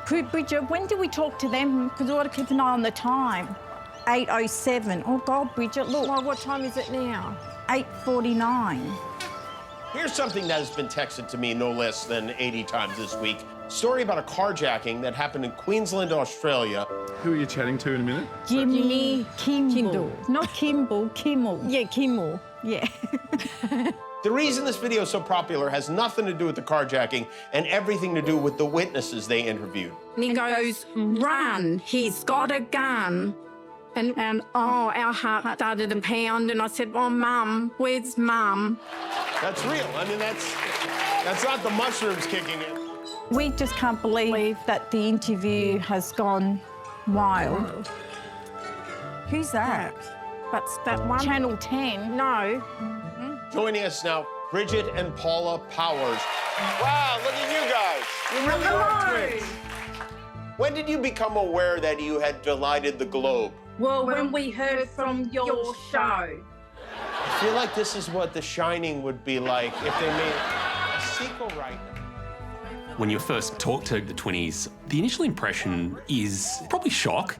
Bridget, when did we talk to them? Because we've got to keep an eye on the time. 8:07. Oh, God, Bridget, look. Well, what time is it now? 8:49. Here's something that has been texted to me no less than 80 times this week. Story about a carjacking that happened in Queensland, Australia. Who are you chatting to in a minute? Jimmy Kimball. Kindle. Not Kimball, Kimmel. Yeah, Kimmel. Yeah. The reason this video is so popular has nothing to do with the carjacking and everything to do with the witnesses they interviewed. And he goes, run, he's got a gun. And oh, our heart started to pound, and I said, oh, Mum, where's Mum? That's real. I mean, that's not the mushrooms kicking in. We just can't believe that the interview has gone wild. Who's that? That's that one. Channel 10. No. Joining us now, Bridgette and Paula Powers. Wow, look at you guys. You really are twins. When did you become aware that you had delighted the globe? Well, when we heard from your show. I feel like this is what The Shining would be like if they made a sequel right now. When you first talk to the Twinnies, the initial impression is probably shock,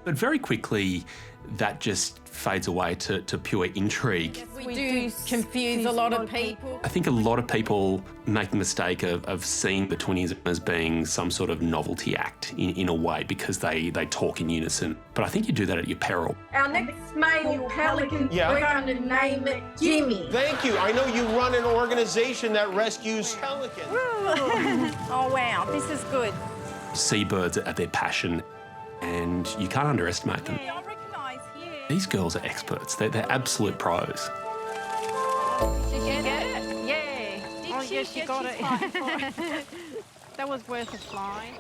but very quickly that just fades away to pure intrigue. We do confuse a lot of people. I think a lot of people make the mistake of seeing the Twinnies as being some sort of novelty act in a way because they talk in unison. But I think you do that at your peril. Our next male pelican, Yeah. we're going to name it Jimmy. Thank you. I know you run an organization that rescues pelicans. Oh, wow, this is good. Seabirds are their passion, and you can't underestimate them. I recognise you. These girls are experts. They're absolute pros. Did you get it? Yeah. Did Oh, she? yes, you Yeah, got she's it. fine for it. That was worth a fly.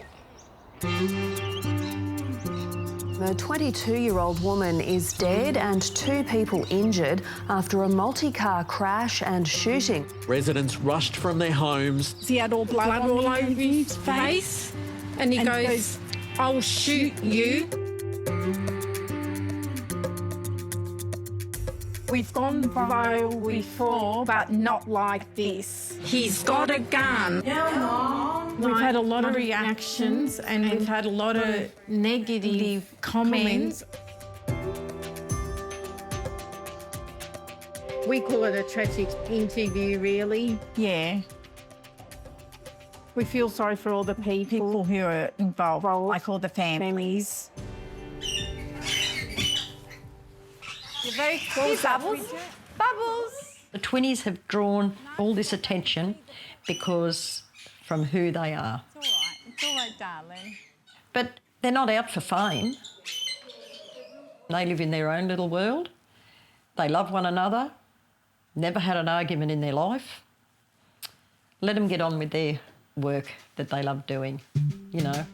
A 22-year-old woman is dead and 2 people injured after a multi-car crash and shooting. Residents rushed from their homes. He had all blood all over his face. And he goes, I'll shoot you. We've gone viral before, but not like this. He's got a gun. We've had a lot of reactions and we've had a lot of negative comments. We call it a tragic interview, really. Yeah. We feel sorry for all the People who are involved, like all the families. You're very cool, Bubbles. Bubbles! The Twinnies have drawn all this attention because from who they are. It's all right, darling. But they're not out for fame. They live in their own little world. They love one another, never had an argument in their life. Let them get on with their work that they love doing, you know.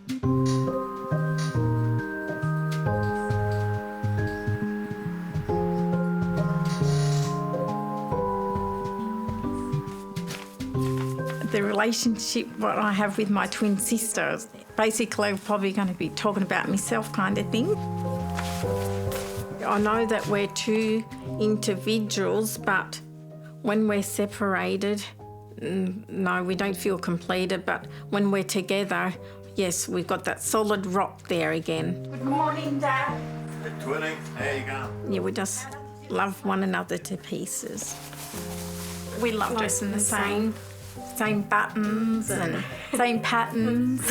The relationship what I have with my twin sister, basically I'm probably going to be talking about myself kind of thing. I know that we're two individuals, but when we're separated, no, we don't feel completed, but when we're together, yes, we've got that solid rock there again. Good morning, Dad. Hey, Twinnie, how you going? Yeah, we just love one another to pieces. We love dressing the same buttons and same patterns.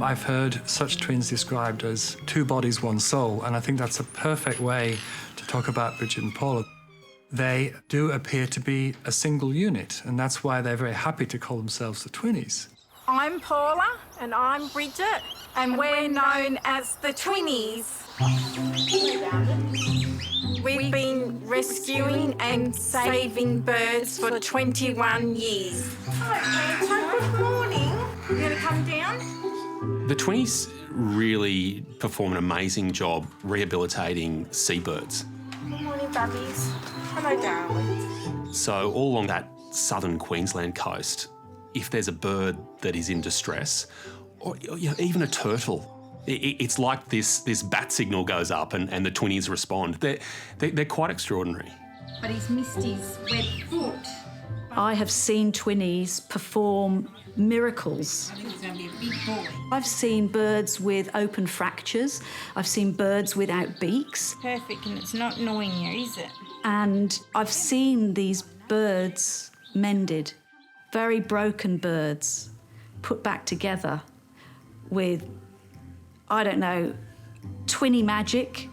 I've heard such twins described as 2 bodies, 1 soul, and I think that's a perfect way to talk about Bridgette and Paula. They do appear to be a single unit, and that's why they're very happy to call themselves the Twinnies. I'm Paula. And I'm Bridgette. And we're known as the Twinnies. We've been rescuing and saving birds for 21 years. Good morning. You going to come down? The Twinnies really perform an amazing job rehabilitating seabirds. Good morning, bubbies. Hello, darling. So all along that southern Queensland coast, if there's a bird that is in distress, or even a turtle, it's like this bat signal goes up and the Twinnies respond. They're quite extraordinary. But he's missed his wet foot. I have seen Twinnies perform miracles. I've seen birds with open fractures. I've seen birds without beaks. Perfect, and it's not annoying you, is it? And I've seen these birds mended, very broken birds, put back together with, I don't know, Twinnie magic.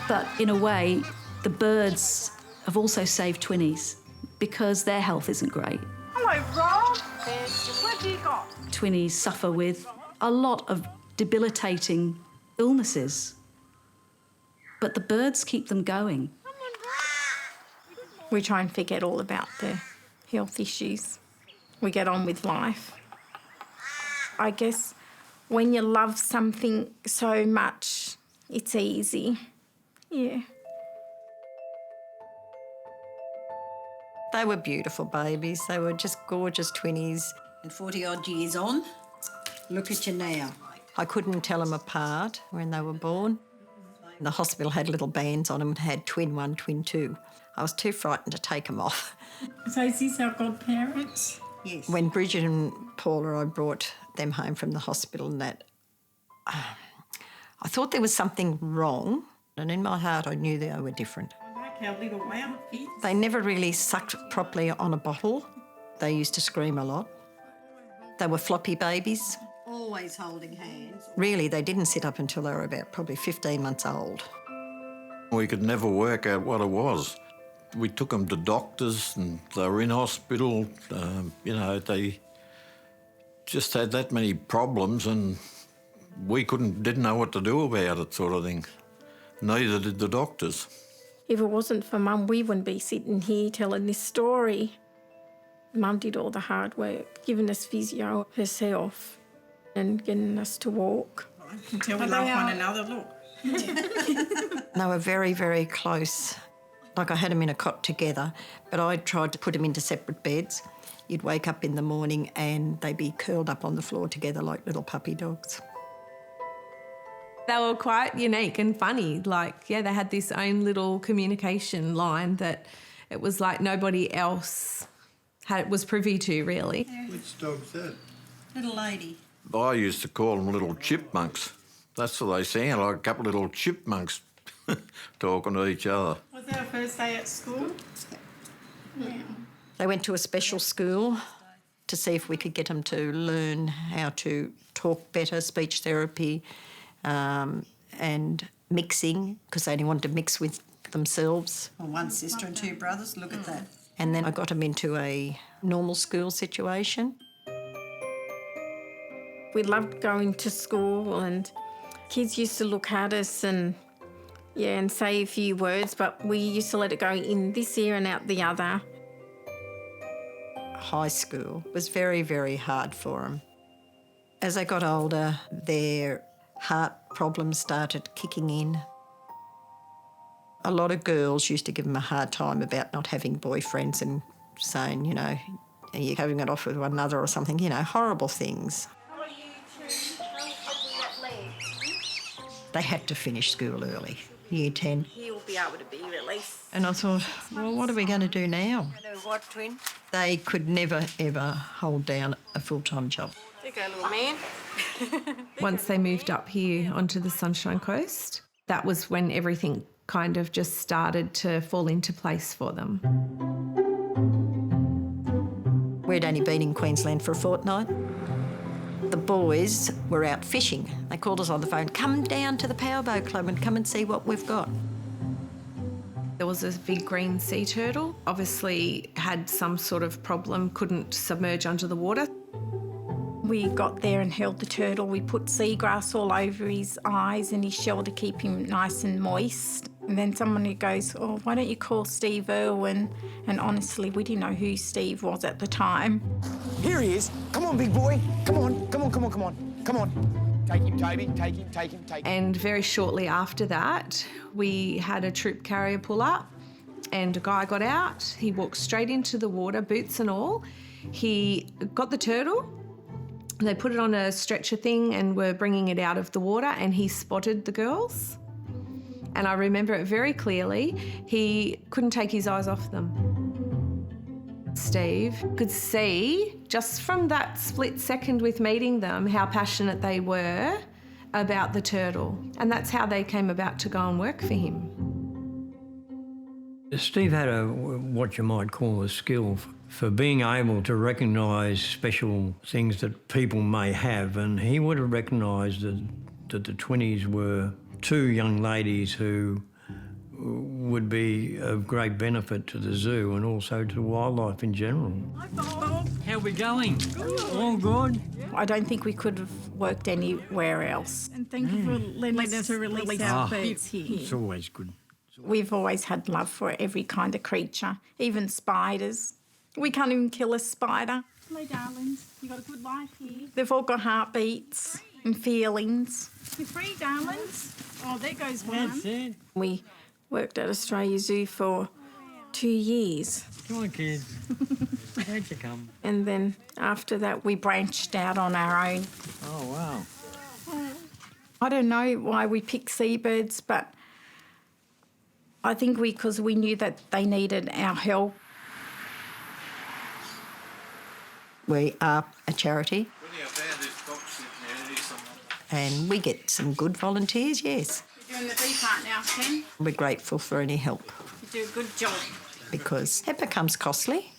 But in a way, the birds have also saved Twinnies because their health isn't great. Hello, Rob. What have you got? Twinnies suffer with a lot of debilitating illnesses, but the birds keep them going. We try and forget all about the health issues. We get on with life. I guess when you love something so much, it's easy. Yeah. They were beautiful babies. They were just gorgeous Twinnies. And 40-odd years on, look at you now. I couldn't tell them apart when they were born. The hospital had little bands on them and had twin 1, twin 2. I was too frightened to take them off. So is this our godparents? Yes. When Bridget and Paula, I brought them home from the hospital and that, I thought there was something wrong, and in my heart I knew they were different. I like our little outfits. They never really sucked properly on a bottle. They used to scream a lot. They were floppy babies. Always holding hands. Really, they didn't sit up until they were about probably 15 months old. We could never work out what it was. We took them to doctors and they were in hospital. You know, they just had that many problems and we didn't know what to do about it, sort of thing. Neither did the doctors. If it wasn't for Mum, we wouldn't be sitting here telling this story. Mum did all the hard work, giving us physio herself and getting us to walk. I can tell we love one another, look. They were very, very close. Like I had them in a cot together, but I tried to put them into separate beds. You'd wake up in the morning and they'd be curled up on the floor together like little puppy dogs. They were quite unique and funny. Like, yeah, they had this own little communication line that it was like nobody else was privy to, really. Which dog's that? Little lady. I used to call them little chipmunks. That's what they sound like, a couple of little chipmunks talking to each other. Was that our first day at school? Yeah. They went to a special school to see if we could get them to learn how to talk better, speech therapy, and mixing, because they only wanted to mix with themselves. Well, one sister and 2 brothers, look at that. And then I got them into a normal school situation. We loved going to school and kids used to look at us and say a few words, but we used to let it go in this ear and out the other. High school was very, very hard for them. As they got older, their heart problems started kicking in. A lot of girls used to give them a hard time about not having boyfriends and saying, you know, are you having it off with one another or something, you know, horrible things. How are you two? How's that leg? They had to finish school early, year 10. He'll be able to be released. And I thought, well, what are we going to do now? What, twin? They could never, ever hold down a full-time job. There you go, little man. Once they moved up here onto the Sunshine Coast, that was when everything kind of just started to fall into place for them. We'd only been in Queensland for a fortnight. The boys were out fishing. They called us on the phone, come down to the Powerboat Club and come and see what we've got. There was a big green sea turtle, obviously had some sort of problem, couldn't submerge under the water. We got there and held the turtle. We put seagrass all over his eyes and his shell to keep him nice and moist. And then someone goes, oh, why don't you call Steve Irwin? And honestly, we didn't know who Steve was at the time. Here he is. Come on, big boy. Come on, come on, come on, come on. Come on. Take him, Toby. Take him, take him, take him. And very shortly after that, we had a troop carrier pull up and a guy got out. He walked straight into the water, boots and all. He got the turtle. They put it on a stretcher thing and were bringing it out of the water and he spotted the girls. And I remember it very clearly. He couldn't take his eyes off them. Steve could see, just from that split second with meeting them, how passionate they were about the turtle. And that's how they came about to go and work for him. Steve had what you might call a skill for being able to recognise special things that people may have, and he would have recognised that the Twinnies were two young ladies who would be of great benefit to the zoo and also to wildlife in general. Hi, Bob. How are we going? Good. All good? I don't think we could have worked anywhere else. And thank you for letting us to release our birds here. It's always good. We've always had love for every kind of creature, even spiders. We can't even kill a spider. Hello, darlings. You got a good life here. They've all got heartbeats and feelings. You're free, darlings. Oh, there goes one. That's it. We worked at Australia Zoo for 2 years. Come on, kids. How'd you come? And then after that, we branched out on our own. Oh, wow. I don't know why we picked seabirds, but I think because we knew that they needed our help. We are a charity. And we get some good volunteers, yes. You're doing the B part now, Ken. We're grateful for any help You do a good job. because it becomes costly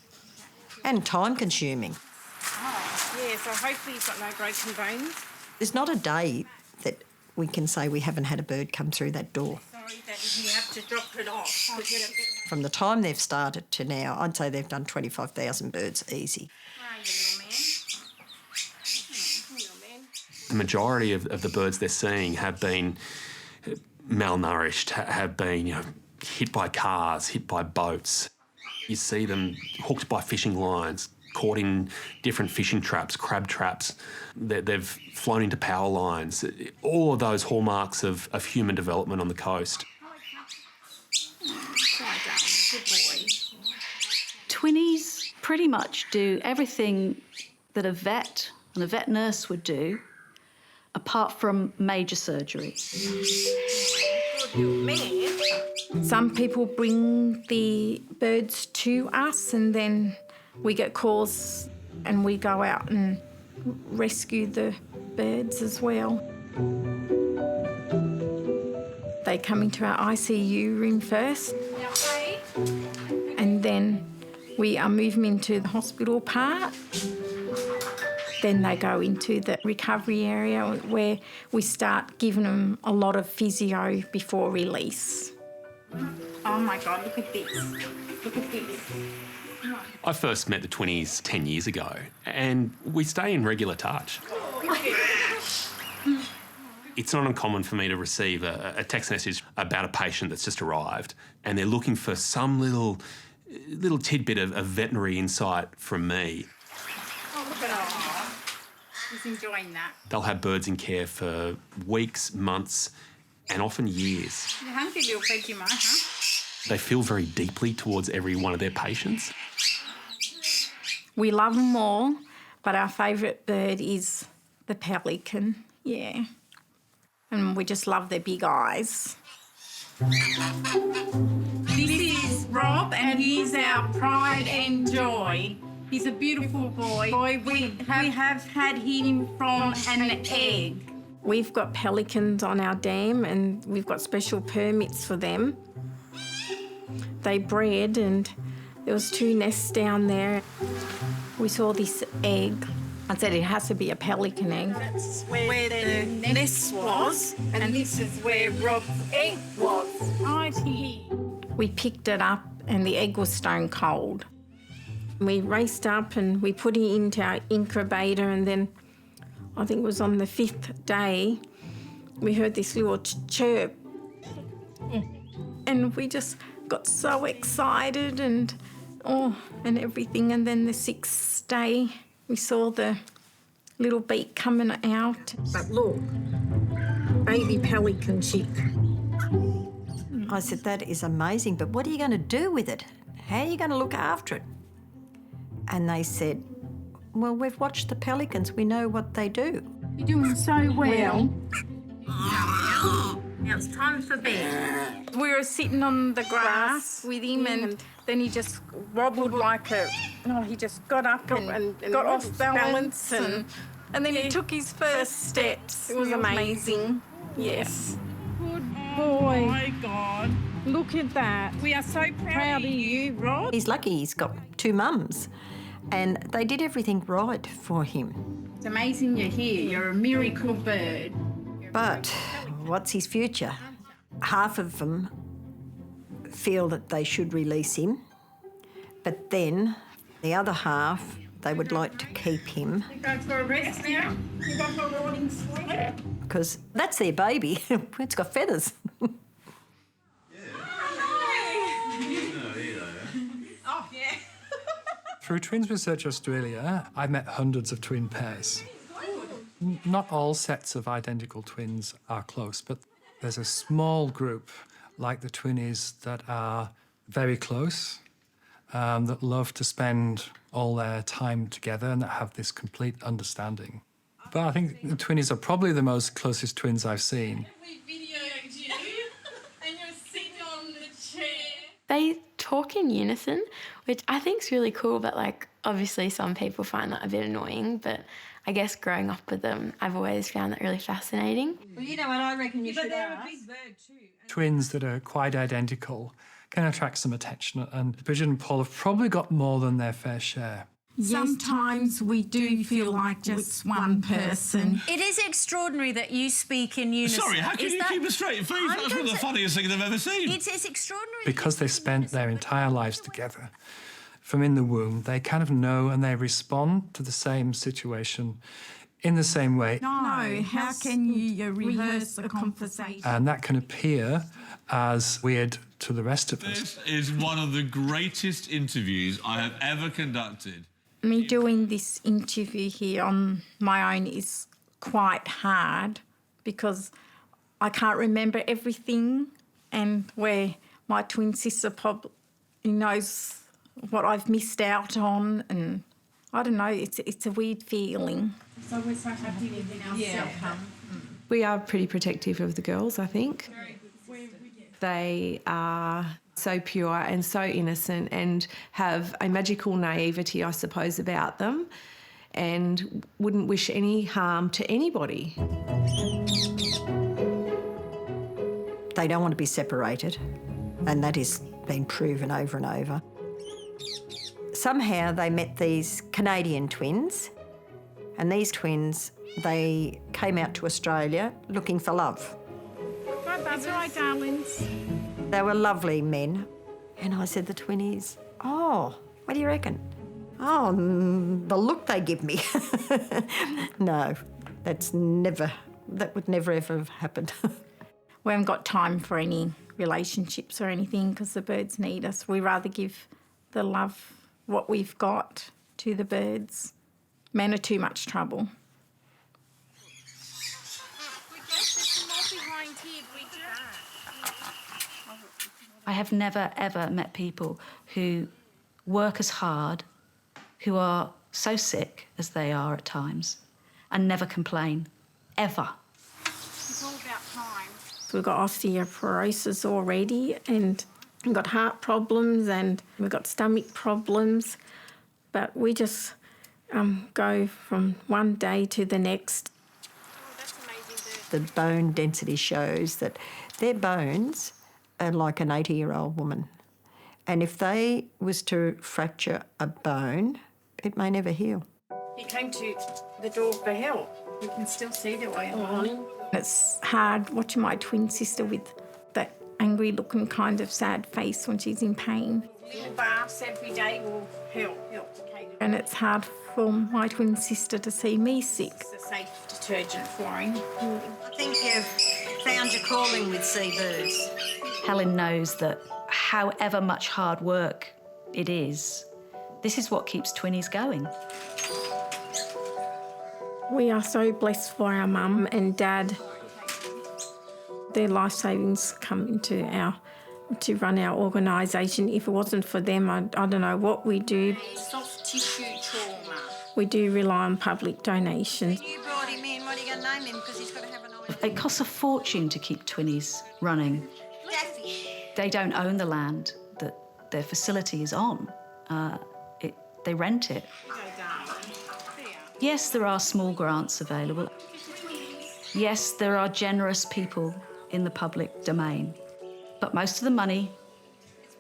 and time-consuming. Oh, yeah, so hopefully you've got no broken bones. There's not a day that we can say we haven't had a bird come through that door. Sorry that you have to drop it off. From the time they've started to now, I'd say they've done 25,000 birds easy. Where are you, little man? The majority of the birds they're seeing have been malnourished, have been hit by cars, hit by boats. You see them hooked by fishing lines, caught in different fishing traps, crab traps. They've flown into power lines. All of those hallmarks of human development on the coast. Good boy. Twinnies pretty much do everything that a vet and a vet nurse would do, apart from major surgery. Some people bring the birds to us and then we get calls and we go out and rescue the birds as well. They come into our ICU room first and then we move them into the hospital part. Then they go into the recovery area where we start giving them a lot of physio before release. Oh my God, look at this. Look at this. I first met the Twinnies 10 years ago and we stay in regular touch. It's not uncommon for me to receive a text message about a patient that's just arrived and they're looking for some little tidbit of veterinary insight from me. Oh, look at that. He's enjoying that. They'll have birds in care for weeks, months, and often years. You're hungry, little Vegemite, huh? They feel very deeply towards every one of their patients. We love them all, but our favourite bird is the pelican, yeah. And we just love their big eyes. This is Rob and he's our pride and joy. He's a beautiful boy. We have had him from an egg. We've got pelicans on our dam and we've got special permits for them. They bred and there was 2 nests down there. We saw this egg. I said it has to be a pelican egg. That's where the nest was, and this is where Rob's egg was, right here. We picked it up and the egg was stone cold. We raced up and we put it into our incubator and then I think it was on the 5th day we heard this little chirp and we just got so excited and everything, and then the 6th day we saw the little beak coming out. But look, baby pelican chick. I said, that is amazing, but what are you going to do with it? How are you going to look after it? And they said, well, we've watched the pelicans. We know what they do. You're doing so well. Now it's time for bed. We were sitting on the grass with him and then he just wobbled like a No, he just got up and got off balance and then he took his first steps. It was amazing. Yes. Good boy. Oh, my God. Look at that. We are so proud of you, Rod. He's lucky he's got two mums, and they did everything right for him. It's amazing you're here. You're a miracle bird. But what's his future? Half of them feel that they should release him, but then the other half, they would like to keep him. Go for a rest now. You go for a morning sleep. Because that's their baby. It's got feathers. Through Twins Research Australia, I've met hundreds of twin pairs. Not all sets of identical twins are close, but there's a small group, like the Twinnies, that are very close, that love to spend all their time together and that have this complete understanding. But I think the Twinnies are probably the most closest twins I've seen. They talk in unison, which I think is really cool, but, like, obviously some people find that a bit annoying, but I guess growing up with them, I've always found that really fascinating. Well, you know what I reckon you should ask. Big bird too. Twins that are quite identical can attract some attention, and Bridgette and Paul have probably got more than their fair share. Sometimes we do feel like just one person. It is extraordinary that you speak in unison. Sorry, how can you keep a straight face? That's one of the funniest things I've ever seen. It's extraordinary. Because they spent their entire lives together, from in the womb, they kind of know and they respond to the same situation in the same way. No, how can you rehearse a conversation? And that can appear as weird to the rest of us. This is one of the greatest interviews I have ever conducted. Me doing this interview here on my own is quite hard because I can't remember everything, and where my twin sister probably knows what I've missed out on, and I don't know, it's a weird feeling. So we're so happy within ourselves. We are pretty protective of the girls, I think. They are so pure and so innocent and have a magical naivety, I suppose, about them, and wouldn't wish any harm to anybody. They don't want to be separated, and that has been proven over and over. Somehow they met these Canadian twins, and these twins, they came out to Australia looking for love. That's right, darlings. They were lovely men. And I said to the Twinnies, oh, what do you reckon? Oh, the look they give me. No, that would never ever have happened. We haven't got time for any relationships or anything because the birds need us. We rather give the love, what we've got, to the birds. Men are too much trouble. I have never, ever met people who work as hard, who are so sick as they are at times, and never complain, ever. It's all about time. We've got osteoporosis already, and we've got heart problems, and we've got stomach problems, but we just go from one day to the next. The bone density shows that their bones are like an 80-year-old woman. And if they was to fracture a bone, it may never heal. He came to the door for help. You can still see the way on. It's hard watching my twin sister with that angry-looking kind of sad face when she's in pain. Little baths every day will help. And it's hard for my twin sister to see me sick. It's a safe detergent for him. I think you've found your calling with seabirds. Helen knows that however much hard work it is, this is what keeps Twinnies going. We are so blessed for our mum and dad. Their life savings come into to run our organisation. If it wasn't for them, I don't know what we do. Soft tissue trauma. We do rely on public donations. You brought him in. What are you going to name him? Because he's got to have an idea. It costs a fortune to keep Twinnies running. Daffy. They don't own the land that their facility is on. they rent it. Yes, there are small grants available. Yes, there are generous people in the public domain. But most of the money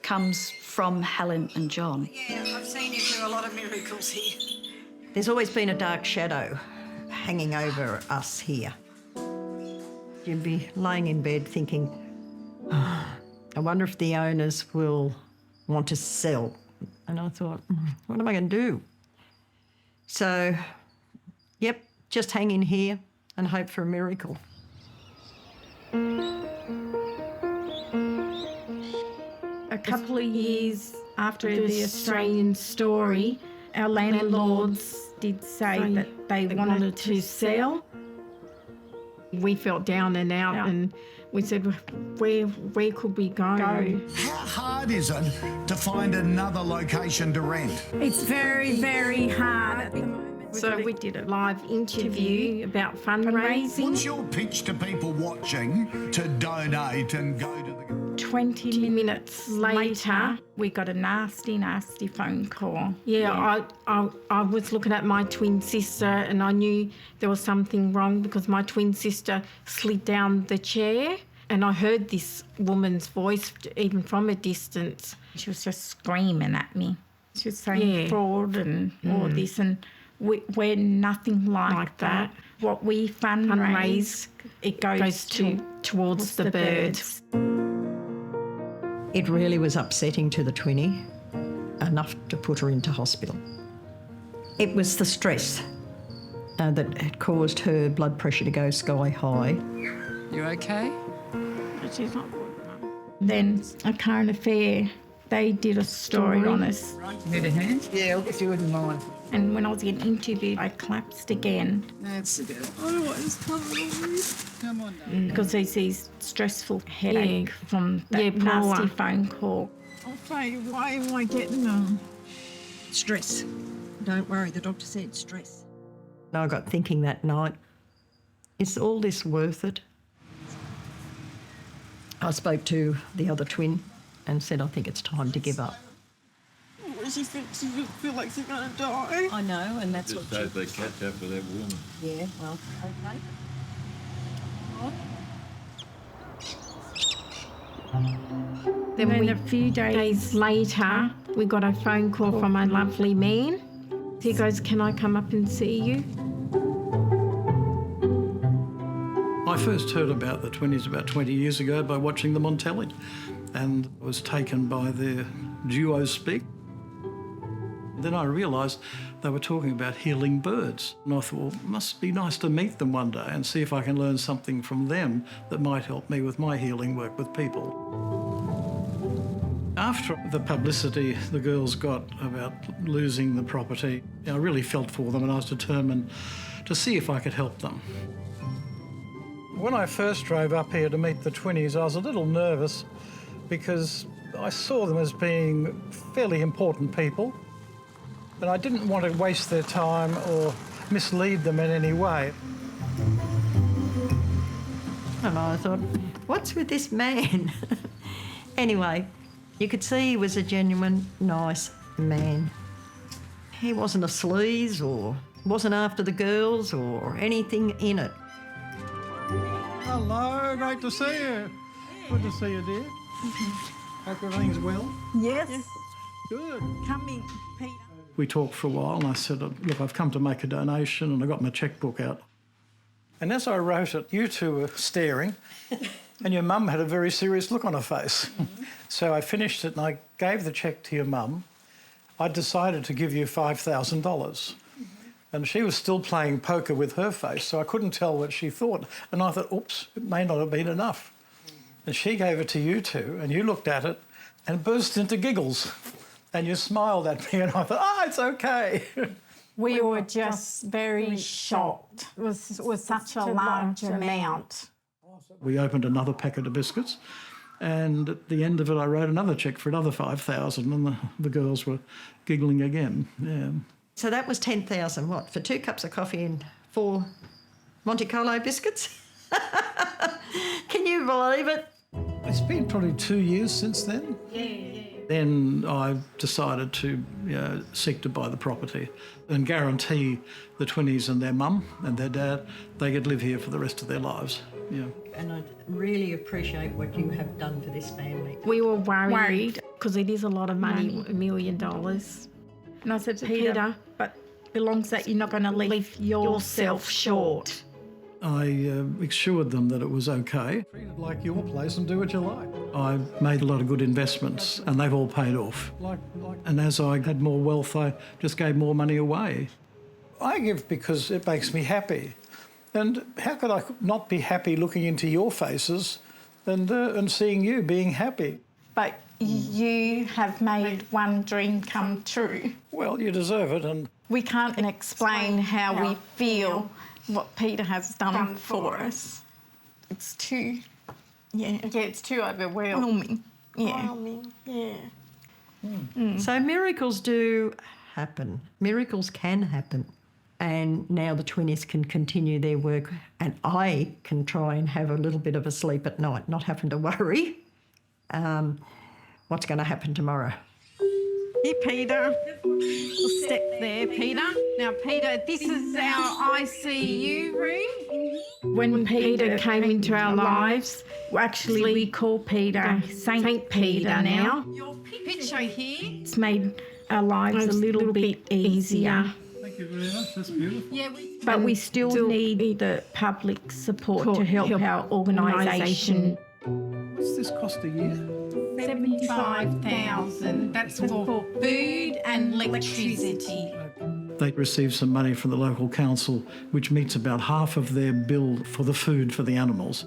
comes from Helen and John. Yeah, I've seen you do a lot of miracles here. There's always been a dark shadow hanging over us here. You'd be laying in bed thinking, oh, I wonder if the owners will want to sell. And I thought, what am I going to do? So, yep, just hang in here and hope for a miracle. A couple of years after the Australian story, our landlords did say that they wanted to sell. We felt down and out and we said, where could we go? How hard is it to find another location to rent? It's very, very hard at the moment. So we did a live interview about fundraising. What's your pitch to people watching to donate and go to the... 20 minutes later, we got a nasty, nasty phone call. Yeah, I was looking at my twin sister and I knew there was something wrong because my twin sister slid down the chair and I heard this woman's voice even from a distance. She was just screaming at me. She was saying fraud and all this, and we're nothing like that. What we fundraise, it goes towards the birds. It really was upsetting to the Twinnie, enough to put her into hospital. It was the stress that had caused her blood pressure to go sky high. You okay? She's not good, Mum. Then a current affair, they did a story on us. Need a hand? Yeah, I'll get you in mine. And when I was getting interviewed, I collapsed again. That's a bit. Otherwise, come on now. Because there's these stressful headache from that nasty phone call. I'll tell you, why am I getting them? Stress. Don't worry, the doctor said stress. And I got thinking that night, is all this worth it? I spoke to the other twin and said, I think it's time to give up. She feel like she's going to die. I know, and that's Just what hope they catch up with that woman. Yeah, well, okay. Then a few days later, we got a phone call from a lovely man. He goes, can I come up and see you? I first heard about the Twinnies about 20 years ago by watching them on telly and was taken by their duo speak. Then I realised they were talking about healing birds. And I thought, well, it must be nice to meet them one day and see if I can learn something from them that might help me with my healing work with people. After the publicity the girls got about losing the property, I really felt for them and I was determined to see if I could help them. When I first drove up here to meet the Twinnies, I was a little nervous because I saw them as being fairly important people. And I didn't want to waste their time or mislead them in any way. And I thought, what's with this man? Anyway, you could see he was a genuine, nice man. He wasn't a sleaze or wasn't after the girls or anything in it. Hello, great to see you. Good to see you, dear. Hope everything's well. Yes. Good. Come in, Peter. We talked for a while and I said, look, I've come to make a donation, and I got my chequebook out. And as I wrote it, you two were staring and your mum had a very serious look on her face. So I finished it and I gave the cheque to your mum. I decided to give you $5,000. And she was still playing poker with her face, so I couldn't tell what she thought. And I thought, oops, it may not have been enough. And she gave it to you two, and you looked at it and burst into giggles. And you smiled at me, and I thought, it's okay. We were just very shocked. It was such a large amount. We opened another packet of biscuits, and at the end of it, I wrote another cheque for another $5,000, and the girls were giggling again. Yeah. So that was 10,000, what, for 2 cups of coffee and 4 Monte Carlo biscuits? Can you believe it? It's been probably 2 years since then. Yeah. Then I decided to seek to buy the property and guarantee the Twinnies and their mum and their dad, they could live here for the rest of their lives. Yeah. And I really appreciate what you have done for this family. We were worried because it is a lot of money, $1 million. And I said, Peter, but belongs that you're not going to leave yourself short. I assured them that it was okay. Treat it like your place and do what you like. I made a lot of good investments and they've all paid off. And as I had more wealth, I just gave more money away. I give because it makes me happy. And how could I not be happy looking into your faces and seeing you being happy? But you have made one dream come true. Well, you deserve it. And we can't explain how we feel what Peter has done for us. It's too, it's too overwhelming. So miracles do happen. Miracles can happen. And now the Twinnies can continue their work and I can try and have a little bit of a sleep at night, not having to worry what's going to happen tomorrow. Here, Peter. We'll step there, Peter. Now, Peter, this is our ICU room. When Peter came into our lives, actually we call Peter Saint Peter now. Your picture here. It's made our lives a little bit easier. Thank you very much. That's beautiful. But we still need the public support to help our organisation. What's this cost a year? $75,000. That's for food and electricity. They receive some money from the local council, which meets about half of their bill for the food for the animals.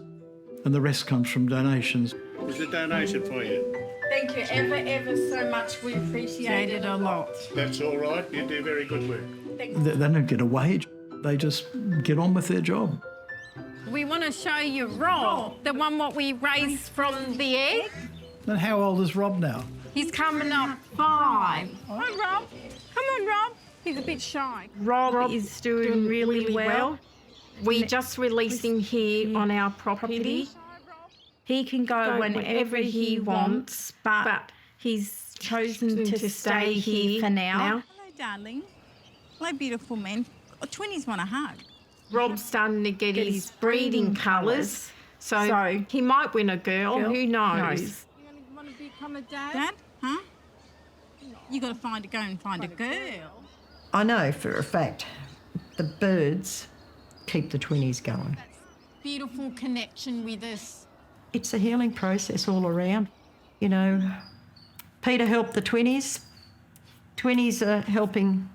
And the rest comes from donations. It's a donation for you. Thank you ever so much. We appreciate it a lot. That's all right. You do very good work. They don't get a wage. They just get on with their job. We want to show you Rob, the one what we raised from the egg. And how old is Rob now? He's coming up 5. Hi, Rob. Come on, Rob. He's a bit shy. Rob is doing really well. We just released him here on our property. He can go whenever he wants, but he's chosen to stay here for now. Hello, darling. Hello, beautiful men. Twinnies want a hug. Rob's starting to get his breeding colours, so he might win a girl. Who knows? You want to become a dad? Dad? Huh? You got to go and find a girl. I know for a fact the birds keep the Twinnies going. Beautiful connection with us. It's a healing process all around. You know, Peter helped the Twinnies. Twinnies are helping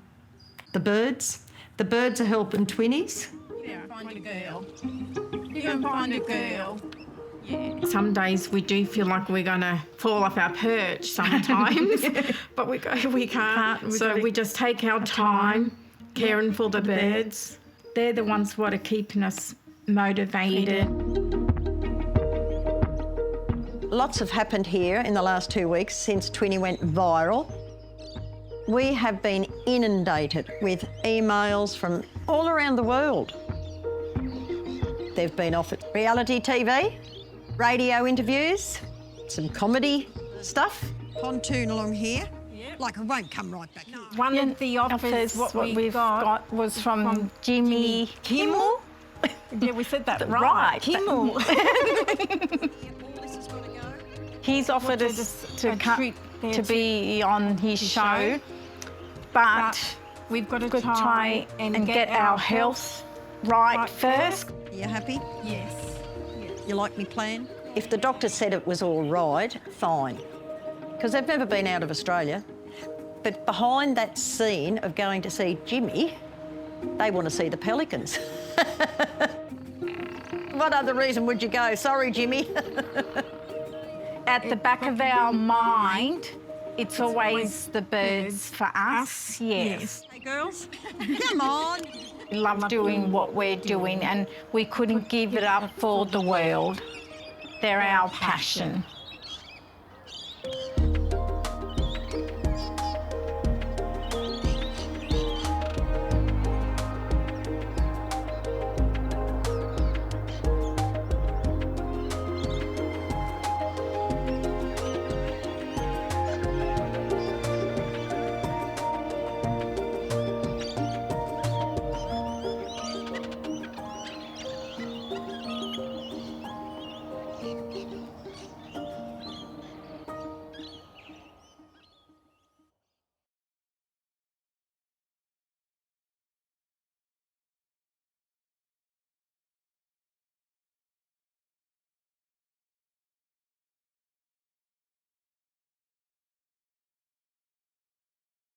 the birds. The birds are helping Twinnies. Yeah, find a girl. You're going to find a girl. Yeah. Some days we do feel like we're going to fall off our perch sometimes, but we can't. So we just take our time caring for the birds. They're the ones what are keeping us motivated. Lots have happened here in the last 2 weeks since Twinnie went viral. We have been inundated with emails from all around the world. They've been offered reality TV, radio interviews, some comedy stuff. Pontoon along here. Like it won't come right back. One of the offers what we've got was from Jimmy Kimmel. Yeah, we said that right. Kimmel. He's offered us to be on his show, but we've got to try and get our health right first. Are you happy? Yes. You like me plan? If the doctor said it was all right, fine. Because they've never been out of Australia. But behind that scene of going to see Jimmy, they want to see the pelicans. What other reason would you go? Sorry, Jimmy. At the back of our mind, it's always the birds for us, yes. Hey, girls. Come on. We love doing what we're doing and we couldn't give it up for the world. They're our passion.